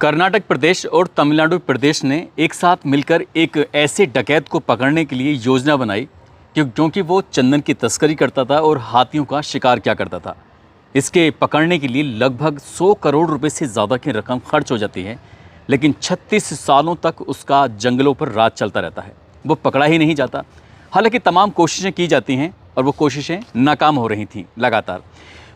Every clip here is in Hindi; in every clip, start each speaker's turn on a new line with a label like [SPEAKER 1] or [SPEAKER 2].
[SPEAKER 1] कर्नाटक प्रदेश और तमिलनाडु प्रदेश ने एक साथ मिलकर एक ऐसे डकैत को पकड़ने के लिए योजना बनाई क्योंकि वो चंदन की तस्करी करता था और हाथियों का शिकार किया करता था। इसके पकड़ने के लिए लगभग 100 करोड़ रुपए से ज़्यादा की रकम खर्च हो जाती है, लेकिन 36 सालों तक उसका जंगलों पर राज चलता रहता है। वो पकड़ा ही नहीं जाता। हालांकि तमाम कोशिशें की जाती हैं और वो कोशिशें नाकाम हो रही थीं लगातार।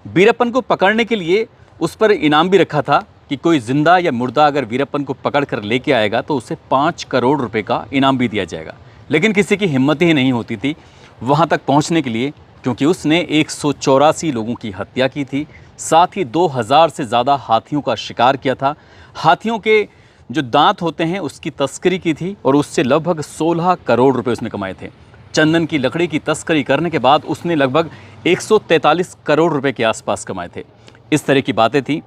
[SPEAKER 1] वीरप्पन को पकड़ने के लिए उस पर इनाम भी रखा था कि कोई जिंदा या मुर्दा अगर वीरप्पन को पकड़ कर लेके आएगा तो उसे 5 करोड़ रुपए का इनाम भी दिया जाएगा। लेकिन किसी की हिम्मत ही नहीं होती थी वहाँ तक पहुँचने के लिए, क्योंकि उसने 184 लोगों की हत्या की थी, साथ ही 2000 से ज़्यादा हाथियों का शिकार किया था। हाथियों के जो दांत होते हैं उसकी तस्करी की थी और उससे लगभग 16 करोड़ रुपए उसने कमाए थे। चंदन की लकड़ी की तस्करी करने के बाद उसने लगभग 143 करोड़ रुपए के आसपास कमाए थे। इस तरह की बातें थी।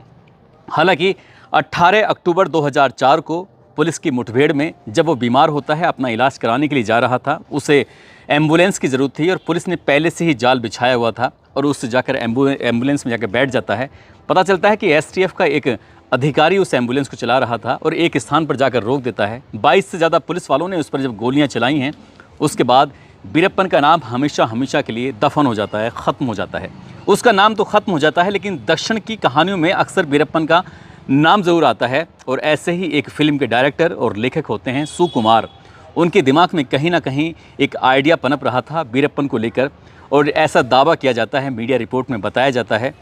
[SPEAKER 1] हालांकि 18 अक्टूबर 2004 को पुलिस की मुठभेड़ में जब वो बीमार होता है, अपना इलाज कराने के लिए जा रहा था, उसे एम्बुलेंस की ज़रूरत थी और पुलिस ने पहले से ही जाल बिछाया हुआ था और उससे जाकर एम्बुलेंस में जाकर बैठ जाता है। पता चलता है कि एसटीएफ का एक अधिकारी उस एम्बुलेंस को चला रहा था और एक स्थान पर जाकर रोक देता है। 22 से ज़्यादा पुलिस वालों ने उस पर जब गोलियां चलाई हैं, उसके बाद वीरप्पन का नाम हमेशा हमेशा के लिए दफन हो जाता है, ख़त्म हो जाता है। उसका नाम तो ख़त्म हो जाता है, लेकिन दक्षिण की कहानियों में अक्सर वीरप्पन का नाम ज़रूर आता है। और ऐसे ही एक फ़िल्म के डायरेक्टर और लेखक होते हैं सुकुमार। उनके दिमाग में कहीं ना कहीं एक आइडिया पनप रहा था वीरप्पन को लेकर, और ऐसा दावा किया जाता है, मीडिया रिपोर्ट में बताया जाता है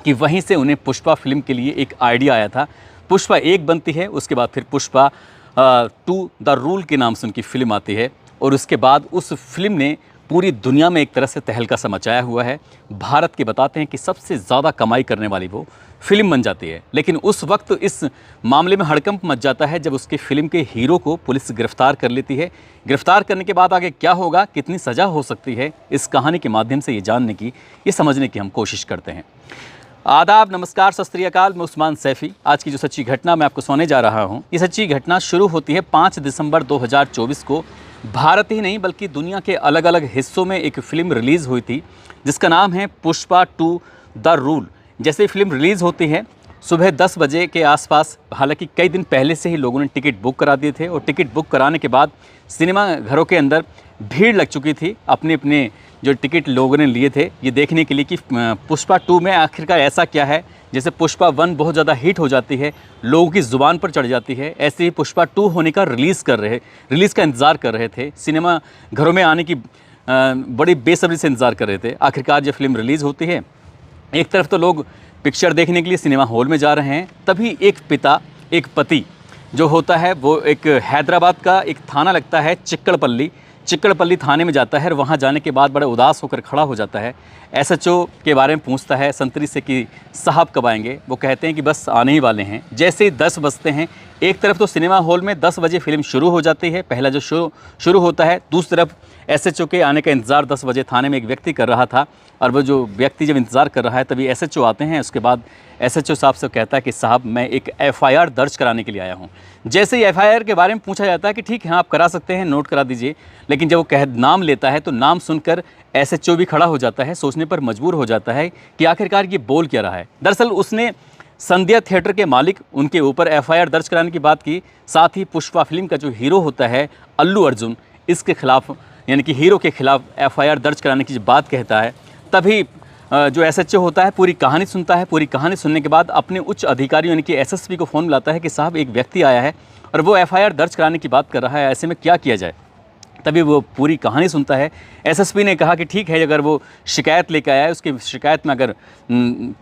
[SPEAKER 1] कि वहीं से उन्हें पुष्पा फिल्म के लिए एक आइडिया आया था। पुष्पा 1 बनती है, उसके बाद फिर पुष्पा 2 द रूल के नाम से उनकी फ़िल्म आती है और उसके बाद उस फिल्म ने पूरी दुनिया में एक तरह से तहलका सा मचाया हुआ है। भारत के बताते हैं कि सबसे ज़्यादा कमाई करने वाली वो फिल्म बन जाती है। लेकिन उस वक्त इस मामले में हड़कंप मच जाता है जब उसके फिल्म के हीरो को पुलिस गिरफ्तार कर लेती है। गिरफ्तार करने के बाद आगे क्या होगा, कितनी सज़ा हो सकती है, इस कहानी के माध्यम से ये जानने की, ये समझने की हम कोशिश करते हैं। आदाब, नमस्कार, सत श्री अकाल। मैं उस्मान सैफ़ी। आज की जो सच्ची घटना मैं आपको सुनाने जा रहा हूँ, ये सच्ची घटना शुरू होती है 5 दिसंबर 2024 को। भारत ही नहीं बल्कि दुनिया के अलग अलग हिस्सों में एक फ़िल्म रिलीज़ हुई थी जिसका नाम है पुष्पा 2 द रूल। जैसे फिल्म रिलीज़ होती है सुबह 10 बजे के आसपास, हालांकि कई दिन पहले से ही लोगों ने टिकट बुक करा दिए थे और टिकट बुक कराने के बाद सिनेमा घरों के अंदर भीड़ लग चुकी थी। अपने अपने जो टिकट लोगों ने लिए थे ये देखने के लिए कि पुष्पा 2 में आखिरकार ऐसा क्या है। जैसे पुष्पा 1 बहुत ज़्यादा हिट हो जाती है, लोगों की ज़ुबान पर चढ़ जाती है, ऐसे ही पुष्पा 2 होने का रिलीज़ का इंतज़ार कर रहे थे। सिनेमा घरों में आने की बड़ी बेसब्री से इंतज़ार कर रहे थे। आखिरकार जब फिल्म रिलीज़ होती है, एक तरफ तो लोग पिक्चर देखने के लिए सिनेमा हॉल में जा रहे हैं, तभी एक पिता, एक पति जो होता है वो एक हैदराबाद का एक थाना लगता है चिक्कड़पल्ली थाने में जाता है और वहाँ जाने के बाद बड़ा उदास होकर खड़ा हो जाता है। एसएचओ के बारे में पूछता है संतरी से कि साहब कब आएंगे। वो कहते हैं कि बस आने ही वाले हैं। जैसे ही 10 बजते हैं, एक तरफ तो सिनेमा हॉल में 10 बजे फिल्म शुरू हो जाती है, पहला जो शुरू होता है, दूसरी तरफ एसएचओ के आने का इंतज़ार 10 बजे थाने में एक व्यक्ति कर रहा था। और वो जो व्यक्ति जब इंतज़ार कर रहा है तभी एसएचओ आते हैं। उसके बाद एसएचओ साहब से कहता है कि साहब मैं एक एफआईआर दर्ज कराने के लिए आया हूँ। जैसे ही एफआईआर के बारे में पूछा जाता है कि ठीक है आप करा सकते हैं, नोट करा दीजिए, लेकिन जब वो नाम लेता है तो नाम सुनकर एसएचओ भी खड़ा हो जाता है, सोचने पर मजबूर हो जाता है कि आखिरकार ये बोल क्या रहा है। दरअसल उसने संध्या थिएटर के मालिक उनके ऊपर एफआईआर दर्ज कराने की बात की। साथ ही पुष्पा फिल्म का जो हीरो होता है अल्लू अर्जुन, इसके खिलाफ यानी कि हीरो के खिलाफ एफआईआर दर्ज कराने की बात कहता है। तभी जो एसएचओ होता है पूरी कहानी सुनता है। पूरी कहानी सुनने के बाद अपने उच्च अधिकारी यानी कि एसएसपी को फ़ोन मिलाता है कि साहब एक व्यक्ति आया है और वो एफआईआर दर्ज कराने की बात कर रहा है, ऐसे में क्या किया जाए। तभी वो पूरी कहानी सुनता है। एसएसपी ने कहा कि ठीक है, अगर वो शिकायत लेकर आया है, उसकी शिकायत में अगर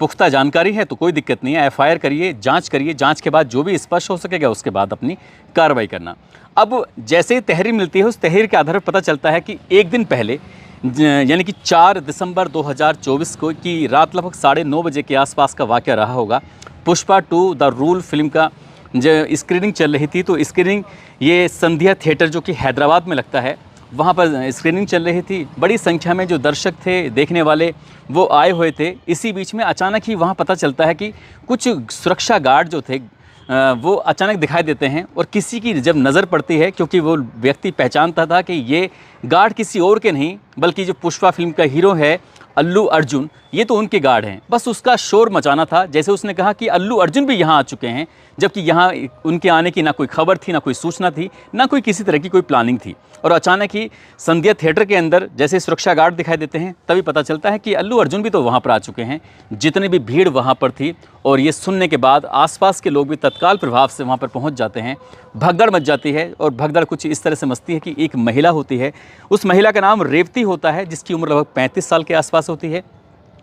[SPEAKER 1] पुख्ता जानकारी है तो कोई दिक्कत नहीं है, एफआईआर करिए, जांच करिए, जांच के बाद जो भी स्पष्ट हो सकेगा उसके बाद अपनी कार्रवाई करना। अब जैसे ही तहरीर मिलती है, उस तहरीर के आधार पर पता चलता है कि एक दिन पहले यानी कि 4 दिसंबर 2024 को की रात लगभग 9:30 बजे के आसपास का वाक़या रहा होगा। पुष्पा 2 द रूल फिल्म का जो स्क्रीनिंग चल रही थी, तो स्क्रीनिंग ये संध्या थिएटर जो कि हैदराबाद में लगता है, वहाँ पर स्क्रीनिंग चल रही थी। बड़ी संख्या में जो दर्शक थे, देखने वाले, वो आए हुए थे। इसी बीच में अचानक ही वहाँ पता चलता है कि कुछ सुरक्षा गार्ड जो थे वो अचानक दिखाई देते हैं और किसी की जब नज़र पड़ती है, क्योंकि वो व्यक्ति पहचानता था कि ये गार्ड किसी और के नहीं बल्कि जो पुष्पा फिल्म का हीरो है अल्लू अर्जुन, ये तो उनके गार्ड हैं, बस उसका शोर मचाना था। जैसे उसने कहा कि अल्लू अर्जुन भी यहाँ आ चुके हैं, जबकि यहाँ उनके आने की ना कोई खबर थी, ना कोई सूचना थी, ना कोई किसी तरह की कोई प्लानिंग थी। और अचानक ही संध्या थिएटर के अंदर जैसे सुरक्षा गार्ड दिखाई देते हैं, तभी पता चलता है कि अल्लू अर्जुन भी तो वहाँ पर आ चुके हैं। जितनी भी भीड़ वहाँ पर थी, और ये सुनने के बाद आसपास के लोग भी तत्काल प्रभाव से वहाँ पर पहुँच जाते हैं। भगदड़ मच जाती है, और भगदड़ कुछ इस तरह से मचती है कि एक महिला होती है, उस महिला का नाम रेवती होता है, जिसकी उम्र लगभग 35 साल के आसपास होती है।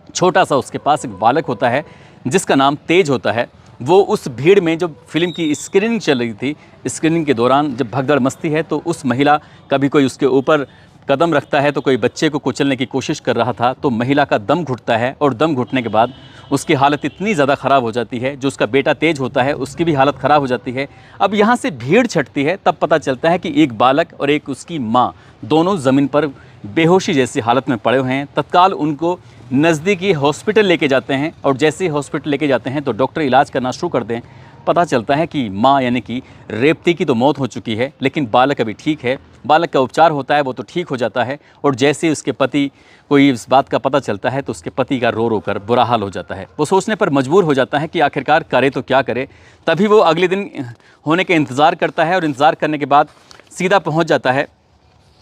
[SPEAKER 1] छोटा सा उसके पास एक बालक होता है जिसका नाम तेज होता है। वो उस भीड़ में, जो फिल्म की स्क्रीनिंग चल रही थी, स्क्रीनिंग के दौरान जब भगदड़ मचती है तो उस महिला, कभी कोई उसके ऊपर कदम रखता है तो कोई बच्चे को कुचलने की कोशिश कर रहा था, तो महिला का दम घुटता है, और दम घुटने के बाद उसकी हालत इतनी ज़्यादा ख़राब हो जाती है, जो उसका बेटा तेज होता है उसकी भी हालत ख़राब हो जाती है। अब यहाँ से भीड़ छटती है, तब पता चलता है कि एक बालक और एक उसकी माँ दोनों ज़मीन पर बेहोशी जैसी हालत में पड़े हुए हैं। तत्काल उनको नज़दीकी हॉस्पिटल लेके जाते हैं, और जैसे ही हॉस्पिटल लेके जाते हैं तो डॉक्टर इलाज करना शुरू कर दें। पता चलता है कि माँ यानी कि रेवती की तो मौत हो चुकी है, लेकिन बालक अभी ठीक है। बालक का उपचार होता है, वो तो ठीक हो जाता है, और जैसे ही उसके पति को इस बात का पता चलता है तो उसके पति का रो रो कर बुरा हाल हो जाता है। वो सोचने पर मजबूर हो जाता है कि आखिरकार करे तो क्या करे। तभी वो अगले दिन होने के इंतज़ार करता है, और इंतज़ार करने के बाद सीधा पहुँच जाता है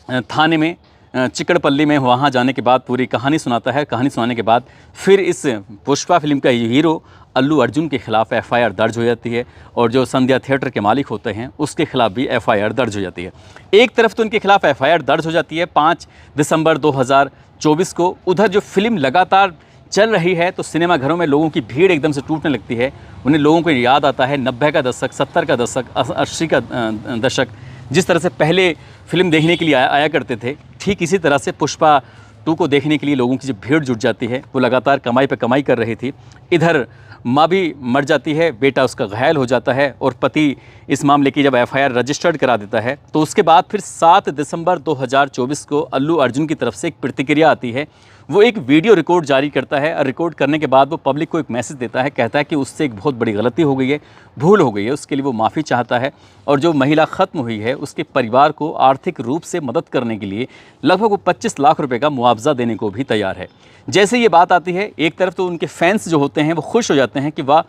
[SPEAKER 1] थाने में, चिकड़पल्ली में। वहाँ जाने के बाद पूरी कहानी सुनाता है। कहानी सुनाने के बाद फिर इस पुष्पा फिल्म का हीरो अल्लू अर्जुन के खिलाफ एफआईआर दर्ज हो जाती है, और जो संध्या थिएटर के मालिक होते हैं उसके खिलाफ भी एफआईआर दर्ज हो जाती है। एक तरफ तो उनके खिलाफ एफआईआर दर्ज हो जाती है 5 दिसंबर 2024 को। उधर जो फिल्म लगातार चल रही है तो सिनेमा घरों में लोगों की भीड़ एकदम से टूटने लगती है। उन्हें लोगों को याद आता है 90 का दशक, 70 का दशक, 80 का दशक, जिस तरह से पहले फिल्म देखने के लिए आया करते थे, ठीक इसी तरह से पुष्पा 2 को देखने के लिए लोगों की जब भीड़ जुट जाती है। वो लगातार कमाई पे कमाई कर रही थी। इधर माँ भी मर जाती है, बेटा उसका घायल हो जाता है, और पति इस मामले की जब एफआईआर रजिस्टर्ड करा देता है तो उसके बाद फिर 7 दिसंबर 2024 को अल्लू अर्जुन की तरफ से एक प्रतिक्रिया आती है। वो एक वीडियो रिकॉर्ड जारी करता है, और रिकॉर्ड करने के बाद वो पब्लिक को एक मैसेज देता है, कहता है कि उससे एक बहुत बड़ी गलती हो गई है, भूल हो गई है, उसके लिए वो माफ़ी चाहता है, और जो महिला ख़त्म हुई है उसके परिवार को आर्थिक रूप से मदद करने के लिए लगभग वो 25 लाख रुपए का मुआवजा देने को भी तैयार है। जैसे ये बात आती है, एक तरफ तो उनके फैंस जो होते हैं वो खुश हो जाते हैं कि वाह,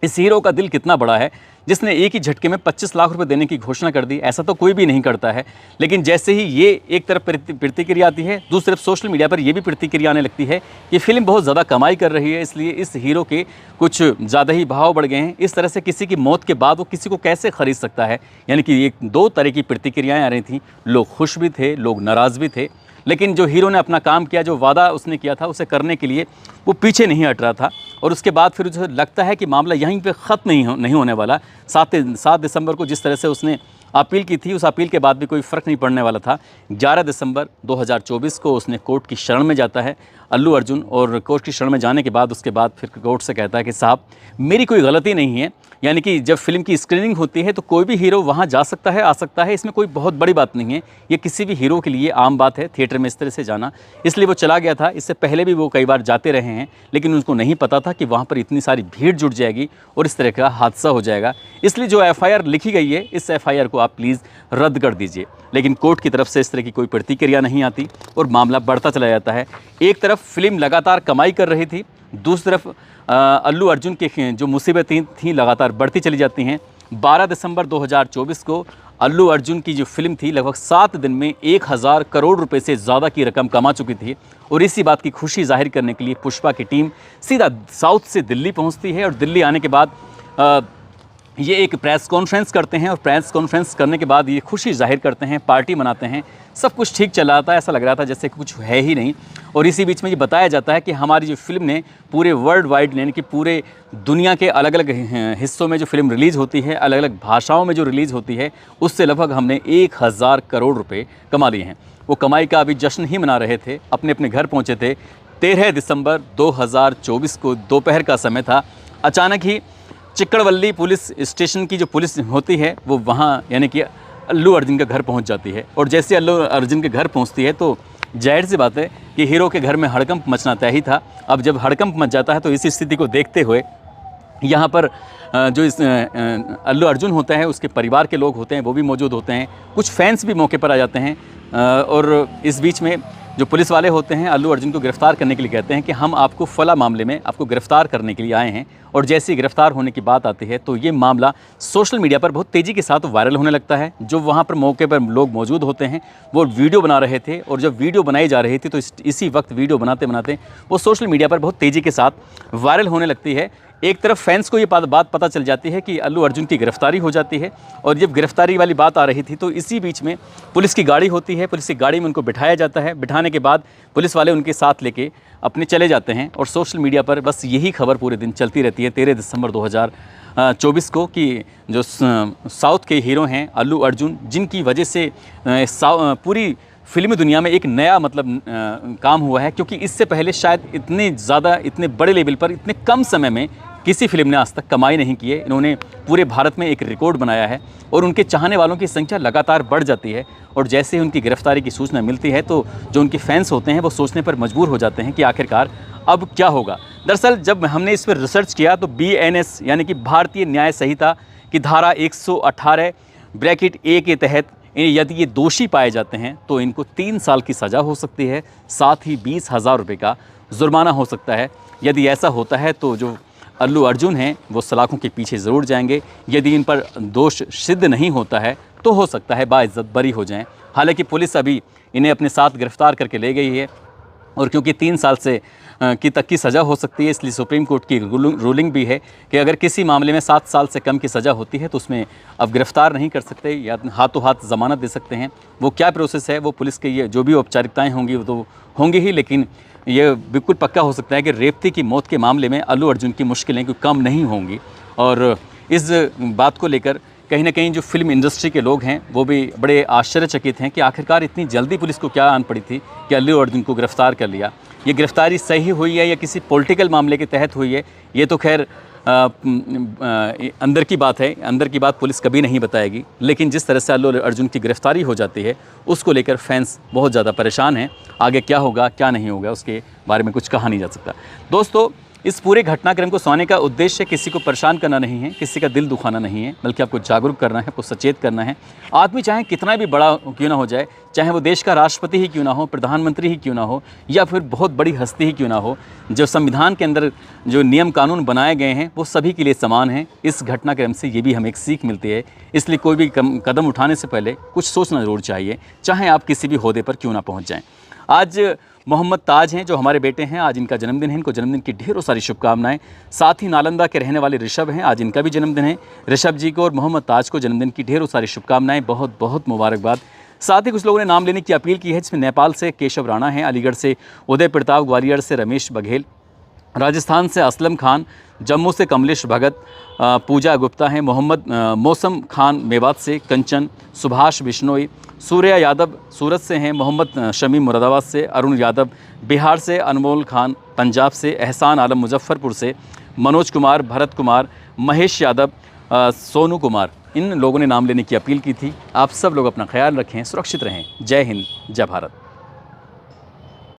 [SPEAKER 1] इस हीरो का दिल कितना बड़ा है, जिसने एक ही झटके में 25 लाख रुपए देने की घोषणा कर दी। ऐसा तो कोई भी नहीं करता है। लेकिन जैसे ही ये एक तरफ प्रतिक्रिया आती है, दूसरी तरफ सोशल मीडिया पर ये भी प्रतिक्रिया आने लगती है कि फिल्म बहुत ज़्यादा कमाई कर रही है, इसलिए इस हीरो के कुछ ज़्यादा ही भाव बढ़ गए हैं। इस तरह से किसी की मौत के बाद वो किसी को कैसे खरीद सकता है। यानी कि एक 2 तरह की प्रतिक्रियाएँ आ रही थी। लोग खुश भी थे, लोग नाराज़ भी थे। लेकिन जो हीरो ने अपना काम किया, जो वादा उसने किया था उसे करने के लिए वो पीछे नहीं हट रहा था। और उसके बाद फिर उसे लगता है कि मामला यहीं पे ख़त्म नहीं होने वाला। 7 दिसंबर को जिस तरह से उसने अपील की थी, उस अपील के बाद भी कोई फ़र्क नहीं पड़ने वाला था। 11 दिसंबर 2024 को उसने कोर्ट की शरण में जाता है अल्लू अर्जुन, और कोर्ट की शरण में जाने के बाद उसके बाद फिर कोर्ट से कहता है कि साहब, मेरी कोई गलती नहीं है। यानी कि जब फिल्म की स्क्रीनिंग होती है तो कोई भी हीरो वहाँ जा सकता है, आ सकता है, इसमें कोई बहुत बड़ी बात नहीं है। ये किसी भी हीरो के लिए आम बात है थिएटर में इस तरह से जाना। इसलिए वो चला गया था। इससे पहले भी वो कई बार जाते रहे हैं, लेकिन उनको नहीं पता था कि वहाँ पर इतनी सारी भीड़ जुट जाएगी और इस तरह का हादसा हो जाएगा। इसलिए जो एफआईआर लिखी गई है, इस एफआईआर को आप प्लीज़ रद्द कर दीजिए। लेकिन कोर्ट की तरफ से इस तरह की कोई प्रतिक्रिया नहीं आती और मामला बढ़ता चला जाता है। एक तरफ फिल्म लगातार कमाई कर रही थी, दूसरी तरफ अल्लू अर्जुन की जो मुसीबतें थीं लगातार बढ़ती चली जाती हैं। 12 दिसंबर 2024 को अल्लू अर्जुन की जो फिल्म थी लगभग 7 दिन में 1000 करोड़ रुपए से ज़्यादा की रकम कमा चुकी थी, और इसी बात की खुशी जाहिर करने के लिए पुष्पा की टीम सीधा साउथ से दिल्ली पहुंचती है। और दिल्ली आने के बाद ये एक प्रेस कॉन्फ्रेंस करते हैं, और प्रेस कॉन्फ्रेंस करने के बाद ये खुशी जाहिर करते हैं, पार्टी मनाते हैं। सब कुछ ठीक चल रहा था, ऐसा लग रहा था जैसे कुछ है ही नहीं। और इसी बीच में ये बताया जाता है कि हमारी जो फिल्म ने पूरे वर्ल्ड वाइड, यानी कि पूरे दुनिया के अलग अलग हिस्सों में जो फिल्म रिलीज़ होती है, अलग अलग भाषाओं में जो रिलीज़ होती है, उससे लगभग हमने 1000 करोड़ रुपए कमा लिए हैं। वो कमाई का अभी जश्न ही मना रहे थे, अपने अपने घर पहुँचे थे। 13 दिसंबर 2024 को दोपहर का समय था। अचानक ही चिकड़वल्ली पुलिस स्टेशन की जो पुलिस होती है वो वहाँ यानी कि अल्लू अर्जुन के घर पहुँच जाती है। और जैसे अल्लू अर्जुन के घर पहुँचती है तो जाहिर सी बात है कि हीरो के घर में हड़कंप मचना तय ही था। अब जब हड़कंप मच जाता है तो इस स्थिति को देखते हुए यहाँ पर जो इस अल्लू अर्जुन होता है, उसके परिवार के लोग होते हैं, वो भी मौजूद होते हैं। कुछ फैंस भी मौके पर आ जाते हैं। और इस बीच में जो पुलिस वाले होते हैं अल्लू अर्जुन को गिरफ्तार करने के लिए कहते हैं कि हम आपको फला मामले में आपको गिरफ्तार करने के लिए आए हैं। और जैसे ही गिरफ्तार होने की बात आती है तो ये मामला सोशल मीडिया पर बहुत तेज़ी के साथ वायरल होने लगता है। जो वहाँ पर मौके पर लोग मौजूद होते हैं वो वीडियो बना रहे थे, और जब वीडियो बनाई जा रही थी तो इसी वक्त वीडियो बनाते बनाते वो सोशल मीडिया पर बहुत तेज़ी के साथ वायरल होने लगती है। एक तरफ फैंस को ये बात पता चल जाती है कि अल्लू अर्जुन की गिरफ्तारी हो जाती है, और जब गिरफ्तारी वाली बात आ रही थी तो इसी बीच में पुलिस की गाड़ी होती है, पुलिस की गाड़ी में उनको बिठाया जाता है। बिठाने के बाद पुलिस वाले उनके साथ लेके अपने चले जाते हैं, और सोशल मीडिया पर बस यही खबर पूरे दिन चलती रहती है 13 दिसंबर 2024 को कि जो साउथ के हीरो हैं अल्लू अर्जुन, जिनकी वजह से पूरी फिल्मी दुनिया में एक नया काम हुआ है, क्योंकि इससे पहले शायद इतने बड़े लेवल पर इतने कम समय में किसी फिल्म ने आज तक कमाई नहीं की है। इन्होंने पूरे भारत में एक रिकॉर्ड बनाया है, और उनके चाहने वालों की संख्या लगातार बढ़ जाती है। और जैसे ही उनकी गिरफ्तारी की सूचना मिलती है तो जो उनके फैंस होते हैं वो सोचने पर मजबूर हो जाते हैं कि आखिरकार अब क्या होगा। दरअसल जब हमने इस पर रिसर्च किया तो BNS यानी कि भारतीय न्याय संहिता की धारा 118(a) के तहत यदि ये दोषी पाए जाते हैं तो इनको 3 साल की सज़ा हो सकती है, साथ ही 20,000 रुपये का जुर्माना हो सकता है। यदि ऐसा होता है तो जो अल्लू अर्जुन हैं वो सलाखों के पीछे ज़रूर जाएंगे। यदि इन पर दोष सिद्ध नहीं होता है तो हो सकता है बाइज्जत बरी हो जाएं। हालांकि पुलिस अभी इन्हें अपने साथ गिरफ्तार करके ले गई है, और क्योंकि 3 साल से तक की सज़ा हो सकती है, इसलिए सुप्रीम कोर्ट की रूलिंग भी है कि अगर किसी मामले में 7 साल से कम की सज़ा होती है तो उसमें अब गिरफ्तार नहीं कर सकते या हाथों हाथ ज़मानत दे सकते हैं। वो क्या प्रोसेस है वो पुलिस के ये जो भी औपचारिकताएँ होंगी वो तो होंगी ही, लेकिन ये बिल्कुल पक्का हो सकता है कि रेवती की मौत के मामले में अल्लू अर्जुन की मुश्किलें कोई कम नहीं होंगी। और इस बात को लेकर कहीं ना कहीं जो फिल्म इंडस्ट्री के लोग हैं वो भी बड़े आश्चर्यचकित हैं कि आखिरकार इतनी जल्दी पुलिस को क्या आन पड़ी थी कि अल्लू अर्जुन को गिरफ्तार कर लिया। ये गिरफ्तारी सही हुई है या किसी पॉलिटिकल मामले के तहत हुई है, ये तो खैर अंदर की बात है, अंदर की बात पुलिस कभी नहीं बताएगी। लेकिन जिस तरह से अल्लू अर्जुन की गिरफ्तारी हो जाती है उसको लेकर फैंस बहुत ज़्यादा परेशान हैं। आगे क्या होगा क्या नहीं होगा उसके बारे में कुछ कहा नहीं जा सकता। दोस्तों, इस पूरे घटनाक्रम को सुनाने का उद्देश्य किसी को परेशान करना नहीं है, किसी का दिल दुखाना नहीं है, बल्कि आपको जागरूक करना है, आपको सचेत करना है। आदमी चाहे कितना भी बड़ा क्यों ना हो जाए, चाहे वो देश का राष्ट्रपति ही क्यों ना हो, प्रधानमंत्री ही क्यों ना हो, या फिर बहुत बड़ी हस्ती ही क्यों ना हो, जो संविधान के अंदर जो नियम कानून बनाए गए हैं वो सभी के लिए समान हैं। इस घटनाक्रम से ये भी हमें एक सीख मिलती है। इसलिए कोई भी कदम उठाने से पहले कुछ सोचना ज़रूर चाहिए, चाहे आप किसी भी ओहदे पर क्यों ना पहुँच जाएँ। आज मोहम्मद ताज हैं जो हमारे बेटे हैं, आज इनका जन्मदिन है। इनको जन्मदिन की ढेरों सारी शुभकामनाएं। साथ ही नालंदा के रहने वाले ऋषभ हैं, आज इनका भी जन्मदिन है। ऋषभ जी को और मोहम्मद ताज को जन्मदिन की ढेरों सारी शुभकामनाएं, बहुत बहुत मुबारकबाद। साथ ही कुछ लोगों ने नाम लेने की अपील की है, जिसमें नेपाल से केशव राणा हैं, अलीगढ़ से उदय प्रताप, ग्वालियर से रमेश बघेल, राजस्थान से असलम खान, जम्मू से कमलेश भगत, पूजा गुप्ता हैं, मोहम्मद मौसम खान मेवात से, कंचन, सुभाष बिश्नोई, सूर्या यादव सूरत से हैं, मोहम्मद शमीम मुरादाबाद से, अरुण यादव बिहार से, अनमोल खान पंजाब से, एहसान आलम मुजफ्फरपुर से, मनोज कुमार, भरत कुमार, महेश यादव, सोनू कुमार, इन लोगों ने नाम लेने की अपील की थी। आप सब लोग अपना ख्याल रखें, सुरक्षित रहें। जय हिंद, जय भारत।